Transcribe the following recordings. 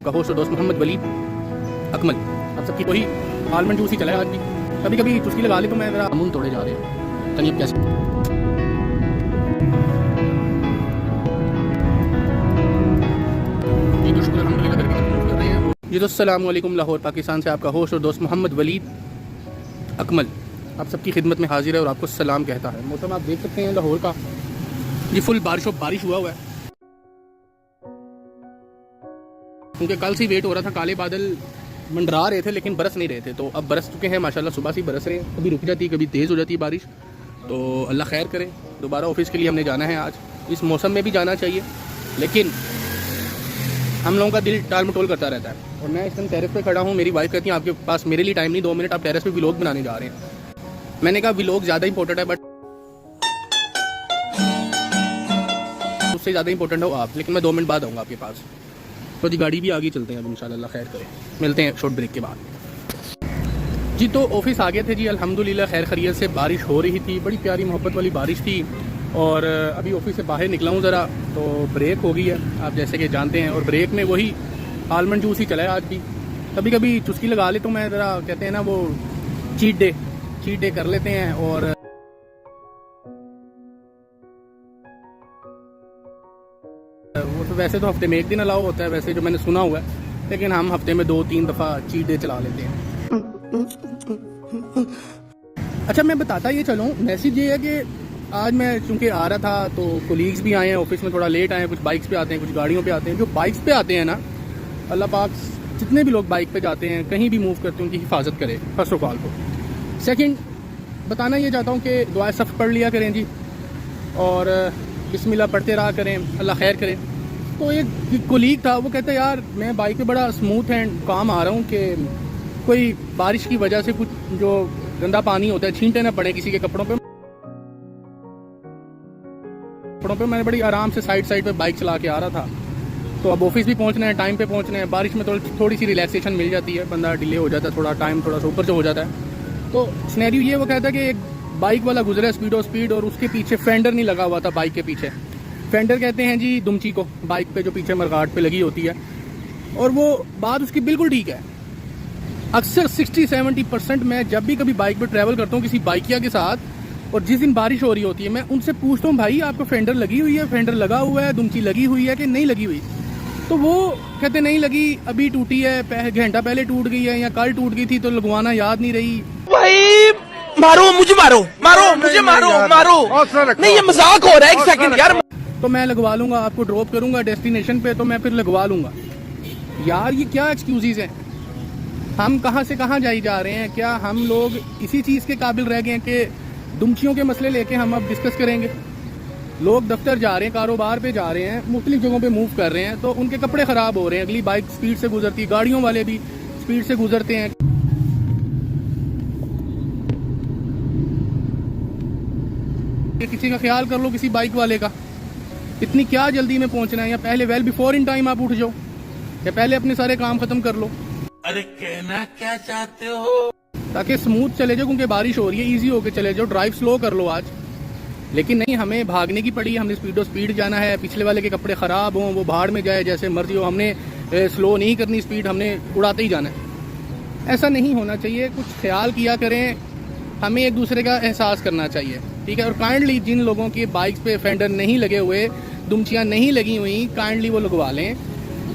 कहो सो दोस्त मोहम्मद वलीद अकमल। अब सबकी वही आलमंड जूस ही चला है आज भी। कभी कभी चुस्की लगा ले तो मैं ज़रा अमून तोड़े जा रहे हैं। चलिए कैसे जी दोस्त, अस्सलाम वालेकुम। लाहौर पाकिस्तान से आपका होस्ट और दोस्त मोहम्मद वलीद अकमल आप सबकी खिदमत में हाजिर है और आपको सलाम कहता है। मौसम आप देख सकते हैं लाहौर का, ये फुल बारिश हुआ है क्योंकि कल से वेट हो रहा था। काले बादल मंडरा रहे थे लेकिन बरस नहीं रहे थे, तो अब बरस चुके हैं माशाल्लाह। सुबह से ही बरस रहे हैं, कभी रुक जाती है कभी तेज़ हो जाती है बारिश। तो अल्लाह खैर करे। दोबारा ऑफिस के लिए हमने जाना है आज। इस मौसम में भी जाना चाहिए लेकिन हम लोगों का दिल टाल मटोल करता रहता है। और मैं इस टाइम टेरेस पे खड़ा हूँ। मेरी वाइफ कहती है आपके पास मेरे लिए टाइम नहीं, 2 मिनट आप टेरेस पे व्लॉग बनाने जा रहे हैं। मैंने कहा व्लॉग ज़्यादा इंपॉर्टेंट है, बट उससे ज़्यादा इंपॉर्टेंट हो आप। लेकिन मैं 2 मिनट बाद आऊँगा आपके पास। तो जी गाड़ी भी आगे चलते हैं अब इंशाल्लाह खैर करें। मिलते हैं शॉर्ट ब्रेक के बाद जी। तो ऑफिस आ गए थे जी अल्हम्दुलिल्लाह खैर खैरियत से। बारिश हो रही थी, बड़ी प्यारी मोहब्बत वाली बारिश थी। और अभी ऑफिस से बाहर निकला हूँ ज़रा, तो ब्रेक हो गई है आप जैसे कि जानते हैं। और ब्रेक में वही आलमंड जूस ही चला है आज भी। कभी कभी चुस्की लगा ले तो मैं ज़रा कहते हैं ना वो चीट डे कर लेते हैं। और वो तो वैसे तो हफ्ते में 1 दिन अलाउ होता है वैसे, जो मैंने सुना हुआ है, लेकिन हम हफ्ते में 2-3 दफ़ा चीट डे चला लेते हैं। अच्छा मैं बताता ये चलूँ, मैसेज ये है कि आज मैं चूँकि आ रहा था तो कोलीग्स भी आए हैं ऑफिस में, थोड़ा लेट आए हैं। कुछ बाइक्स पे आते हैं, कुछ गाड़ियों पे आते हैं। जो बाइक्स पे आते हैं ना, अल्लाह पाक जितने भी लोग बाइक पे जाते हैं कहीं भी मूव करते हैं उनकी हिफाजत करे फर्स्ट ऑफ ऑल को। सेकंड बताना ये चाहता हूँ कि दुआएं सब पढ़ लिया करें जी, और बिस्मिल्लाह पढ़ते रहा करें, अल्लाह खैर करे। तो एक कोलीग था, वो कहता यार मैं बाइक पे बड़ा स्मूथ एंड काम आ रहा हूँ कि कोई बारिश की वजह से कुछ जो गंदा पानी होता है छींटे ना पड़े किसी के कपड़ों पे। मैंने बड़ी आराम से साइड पे बाइक चला के आ रहा था। तो अब ऑफिस भी पहुंचना है, टाइम पे पहुंचना है। बारिश में थोड़ी सी रिलैक्सेशन मिल जाती है, बंदा डिले हो जाता है, थोड़ा टाइम थोड़ा सा ऊपर से हो जाता है। तो सिनेरियो ये वो कहता है कि एक बाइक वाला गुजरा स्पीड और उसके पीछे फेंडर नहीं लगा हुआ था बाइक के पीछे। फेंडर कहते हैं जी दुमची को, बाइक पे जो पीछे मरगाट पे लगी होती है। और वो बात उसकी बिल्कुल ठीक है। अक्सर 60-70% मैं जब भी कभी बाइक पे ट्रैवल करता हूँ किसी बाइकिया के साथ, और जिस दिन बारिश हो रही होती है मैं उनसे पूछता हूँ भाई आपको फेंडर लगी हुई है, फेंडर लगा हुआ है, दुमची लगी हुई है कि नहीं लगी हुई। तो वो कहते नहीं लगी, अभी टूटी है, घंटा पहले टूट गई है या कल टूट गई थी तो लगवाना याद नहीं रही। भाई मारो मुझे, मारो मुझे, मारो नहीं, ये मजाक हो रहा है। 1 सेकंड यार। तो मैं लगवा लूंगा, आपको ड्रॉप करूंगा डेस्टिनेशन पे, तो मैं फिर लगवा लूंगा। यार ये क्या एक्सक्यूजेज हैं? हम कहाँ से कहाँ जा रहे हैं? क्या हम लोग इसी चीज़ के काबिल रह गए हैं कि दुमचियों के मसले लेके हम अब डिस्कस करेंगे? लोग दफ्तर जा रहे हैं, कारोबार पे जा रहे हैं, मुख्तलिफ जगहों पे मूव कर रहे हैं, तो उनके कपड़े ख़राब हो रहे हैं। अगली बाइक स्पीड से गुजरती है, गाड़ियों वाले भी स्पीड से गुजरते हैं। किसी का ख्याल कर लो, किसी बाइक वाले का। इतनी क्या जल्दी में पहुंचना है? या पहले वेल बिफोर इन टाइम आप उठ जाओ, या पहले अपने सारे काम खत्म कर लो। अरे कहना क्या चाहते हो? ताकि स्मूथ चले जाओ, क्योंकि बारिश हो रही है, इजी होके चले जाओ, ड्राइव स्लो कर लो आज। लेकिन नहीं, हमें भागने की पड़ी, हमने स्पीड जाना है। पिछले वाले के कपड़े ख़राब हों, वो भाड़ में जाए, जैसे मर्जी हो, हमने स्लो नहीं करनी स्पीड, हमने उड़ाते ही जाना है। ऐसा नहीं होना चाहिए। कुछ ख्याल किया करें, हमें एक दूसरे का एहसास करना चाहिए, ठीक है। और काइंडली जिन लोगों की बाइक्स पे फेंडर नहीं लगे हुए, दुमचियाँ नहीं लगी हुई, काइंडली वो लगवा लें।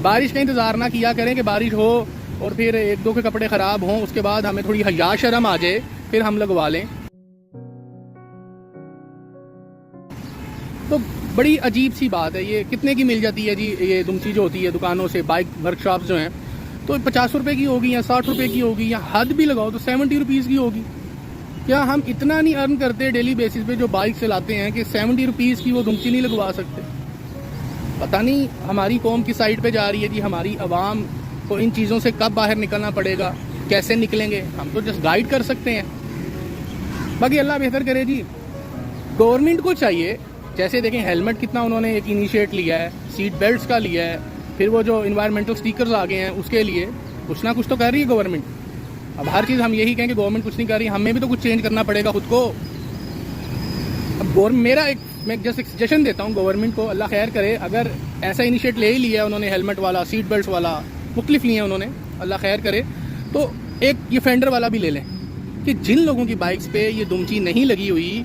बारिश का इंतज़ार ना किया करें कि बारिश हो और फिर 1-2 के कपड़े ख़राब हों, उसके बाद हमें थोड़ी हया शर्म आ जाए फिर हम लगवा लें। तो बड़ी अजीब सी बात है ये। कितने की मिल जाती है जी ये दुमची जो होती है दुकानों से? बाइक वर्कशॉप जो हैं तो 50 रुपये की होगी या 60 रुपये की होगी, या हद भी लगाओ तो 70 रुपीज़ की होगी। क्या हम इतना नहीं अर्न करते डेली बेसिस पे जो बाइक चलाते हैं कि 70 रुपीज़ की वो दुमची नहीं लगवा सकते? पता नहीं हमारी कौम की साइड पे जा रही है जी। हमारी आवाम को इन चीज़ों से कब बाहर निकलना पड़ेगा, कैसे निकलेंगे? हम तो जस्ट गाइड कर सकते हैं, बाकी अल्लाह बेहतर करे जी। गवर्नमेंट को चाहिए, जैसे देखें हेलमेट कितना उन्होंने एक इनिशिएट लिया है, सीट बेल्ट्स का लिया है, फिर वो जो इन्वायरमेंटल स्टिकर्स आ गए हैं उसके लिए कुछ ना कुछ तो कर रही है गवर्नमेंट। अब हर चीज़ हम यही कहें कि गवर्नमेंट कुछ नहीं कर रही, हमें भी तो कुछ चेंज करना पड़ेगा खुद को। अब मैं जस्ट एक सजेशन देता हूँ गवर्नमेंट को, अल्लाह खैर करे, अगर ऐसा इनिशिएट ले ही लिया उन्होंने हेलमेट वाला, सीट बेल्ट वाला, मुख्तलिफ लिए हैं उन्होंने, अल्लाह खैर करे। तो एक ये फेंडर वाला भी ले लें कि जिन लोगों की बाइक्स पे ये दुमची नहीं लगी हुई,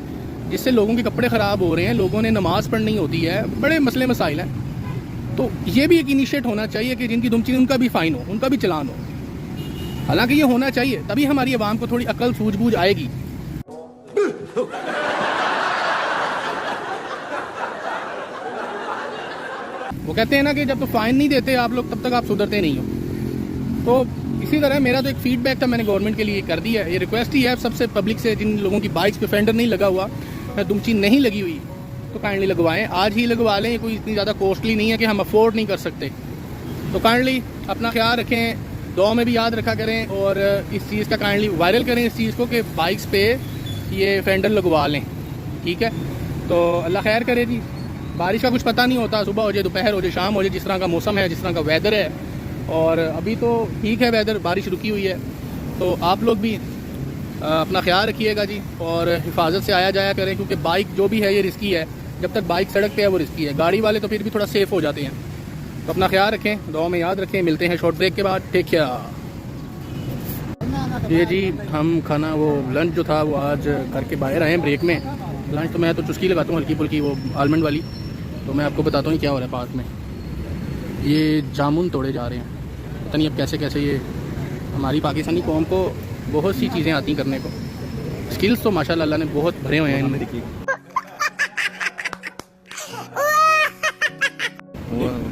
जिससे लोगों के कपड़े ख़राब हो रहे हैं, लोगों ने नमाज़ पढ़नी होती है, बड़े मसले मसाइल हैं, तो ये भी एक इनिशिएट होना चाहिए कि जिनकी दुमची उनका भी फ़ाइन हो, उनका भी चलान हो। हालांकि ये होना चाहिए, तभी हमारी आवाम को थोड़ी अकल सूझबूझ आएगी। वो कहते हैं ना कि जब तो फ़ाइन नहीं देते आप लोग, तब तक आप सुधरते नहीं हो। तो इसी तरह मेरा तो एक फीडबैक था, मैंने गवर्नमेंट के लिए कर दिया है। ये रिक्वेस्ट ही है सबसे पब्लिक से, जिन लोगों की बाइक्स पे फेंडर नहीं लगा हुआ, दुमची नहीं लगी हुई, तो काइंडली लगवाएं, आज ही लगवा लें। कोई इतनी ज़्यादा कॉस्टली नहीं है कि हम अफोर्ड नहीं कर सकते। तो काइंडली अपना ख्याल रखें, दुआ में भी याद रखा करें, और इस चीज़ का काइंडली वायरल करें इस चीज़ को कि बाइक्स पे ये फेंडर लगवा लें, ठीक है। तो अल्लाह खैर करे जी। बारिश का कुछ पता नहीं होता, सुबह हो जाए, दोपहर हो जाए, शाम हो जाए, जिस तरह का मौसम है, जिस तरह का वेदर है। और अभी तो ठीक है वेदर, बारिश रुकी हुई है। तो आप लोग भी अपना ख्याल रखिएगा जी, और हिफाजत से आया जाया करें, क्योंकि बाइक जो भी है ये रिस्की है। जब तक बाइक सड़क पे है वो रिस्की है, गाड़ी वाले तो फिर भी थोड़ा सेफ हो जाते हैं। तो अपना ख्याल रखें, दुआ में याद रखें। मिलते हैं शॉर्ट ब्रेक के बाद, टेक केयर। ये जी हम खाना, वो लंच जो था वो आज घर के बाहर आए हैं ब्रेक में। लंच तो मैं तो चुस्की लगाता हूँ हल्की फुल्की, वो आलमंड वाली। तो मैं आपको बताता हूँ क्या हो रहा है पार्क में। ये जामुन तोड़े जा रहे हैं, पता नहीं अब कैसे कैसे। ये हमारी पाकिस्तानी कौम को बहुत सी चीज़ें आती करने को, स्किल्स तो माशाल्लाह अल्लाह ने बहुत भरे हुए हैं इनमें।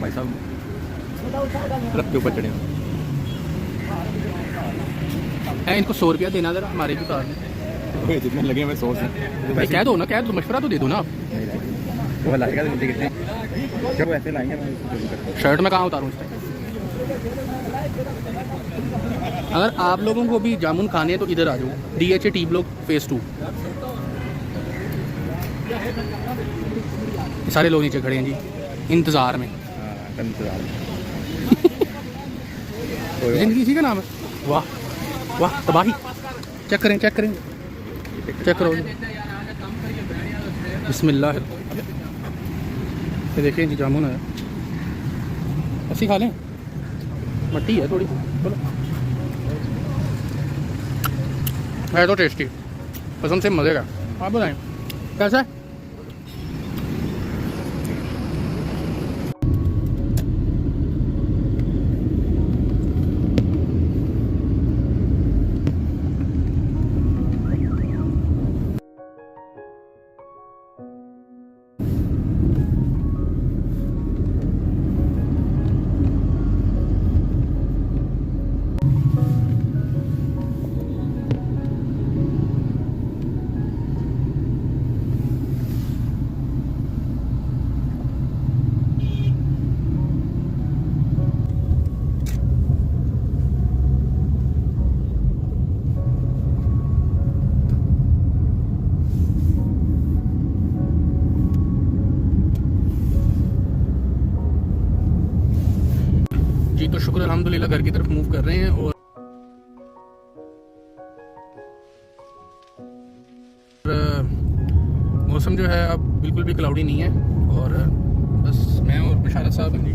भाई साहब ट्रक के ऊपर चढ़े है, इनको 100 रुपया देना ज़रा हमारे भी पास में। जितने लगे मैं 100 से भाई कह दो ना, कह दो, मशवरा तो दे दो ना। वो लाएगा तो कितने क्या वो ऐसे लाएंगे। शर्ट में कहाँ उतारूँ इस टाइम। अगर आप लोगों को भी जामुन खाने हैं तो इधर आ जाओ, DHA टी ब्लॉक फेज़ 2। सारे लोग नीचे खड़े हैं जी इंतज़ार में। जिंदगी इसी का नाम है। वाह वाह तबाही। चेक करें चेक करें, चेक करो। बिस्मिल्लाह। ये देखिए जी जामुन है, ऐसी खा लें, मट्टी है थोड़ी, बोलो है तो टेस्टी, पसंद से मज़े का। आप बताएं कैसा है। जी तो शुक्र अल्हम्दुलिल्लाह घर की तरफ मूव कर रहे हैं। और मौसम जो है अब बिल्कुल भी क्लाउडी नहीं है, और बस मैं और बशारत साहब हैं जी,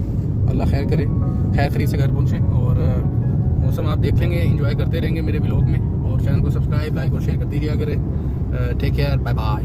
अल्लाह खैर करे, खैर खरीद से घर पहुँचे। और मौसम आप देख लेंगे, एंजॉय करते रहेंगे मेरे व्लॉग में। और चैनल को सब्सक्राइब, लाइक और शेयर कर दीजिए। अगर टेक केयर, बाय बाय।